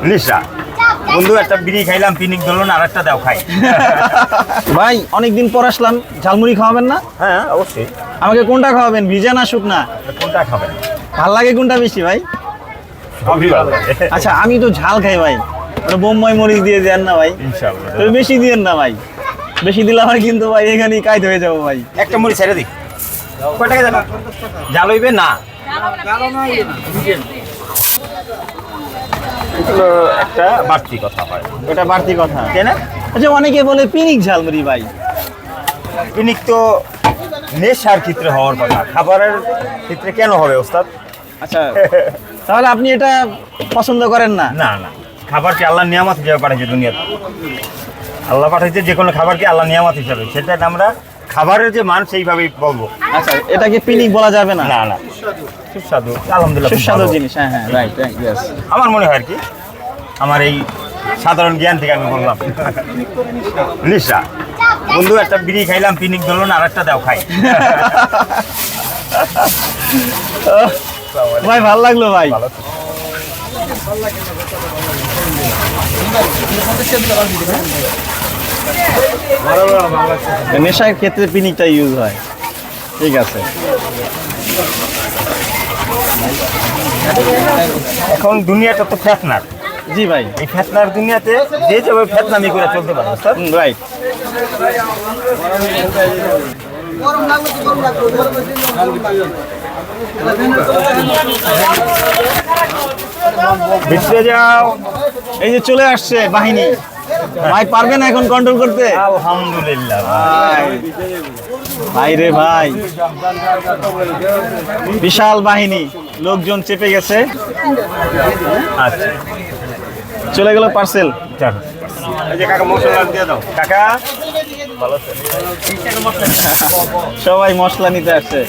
Lisa বন্ধু একটা বিড়ি খাইলাম, পিনিক ধরলো না, আর একটা দাও খাই। ভাই অনেকদিন পর আসলাম, ঝালমুড়ি খাওয়াবেন না? হ্যাঁ অবশ্যই। আমাকে কোনটা খাওয়াবেন, ভিজা না শুকনা? কোনটা খাবেন? ভাল লাগে কোনটা বেশি ভাই? সবই ভালো লাগে। আচ্ছা আমি তো ঝাল খাই ভাই, বোম্বাই মরিচ দিয়ে দেন না ভাই? ইনশাআল্লাহ। তবে বেশি দিয়েন না ভাই, বেশি দিলে আমার কিন্তু ভাই এখানেই কাইদ হয়ে যাবো ভাই। একটা মুড়ি ছেড়ে দিই। কয় টাকা যাবে? জাল হইবে না? এগুলো একটা বাড়তি কথা হয়। এটা বাড়তি কথা তাই না? আচ্ছা অনেকে বলে পিনিক ঝালমুড়ি ভাই। পিনিক তো নেশার ক্ষেত্রে হওয়ার কথা, খাবারের ক্ষেত্রে কেন হবে ওস্তাদ? আচ্ছা তাহলে আপনি এটা পছন্দ করেন না? না না, খাবারকে আল্লাহ নিয়ামত হিসাবে পাঠাইছে দুনিয়াতে। আল্লাহ পাঠাইছে যে কোনো খাবারকে আল্লাহ নিয়ামত হিসাবে, সেটা আমরা খাবারের যে মান সেইভাবেই বলবো। আচ্ছা এটাকে পিনিক বলা যাবে না? না না, সুস্বাদু আলহামদুলিল্লাহ, খুব সুস্বাদু ভালো। জিনিস, হ্যাঁ হ্যাঁ রাইট ইয়েস। আমার মনে হয় আর কি, আমার এই সাধারণ জ্ঞান থেকে আমি বললাম। লিসা বন্ধু একটা বিড়ি খাইলাম, পিনিক ধরলো না, আর একটা দাও খাই। ভাই ভালো লাগলো ভাই। ভালো তো। নেশার ক্ষেত্রে পিনিকটা ইউজ হয়, ঠিক আছে। এখন দুনিয়াটা তো ফ্যাশনার। জি ভাই এই ফ্যাশনার দুনিয়াতে যে যেভাবে ফ্যাশনামি করে চলতে পারে স্যার। রাইট। ভিতরে যাও। এই যে চলে আসছে বাহিনী, ভাই পারবেন এখন কন্ট্রোল করতে? আলহামদুলিল্লাহ। ভাই ভাই রে ভাই, বিশাল বাহিনী, লোকজন চেপে গেছে। আচ্ছা চলে গেল পার্সেল। চলো। এই যে কাকা মশলা দিয়ে দাও। কাকা ভালো আছে? সবাই মশলা নিতে আসছে।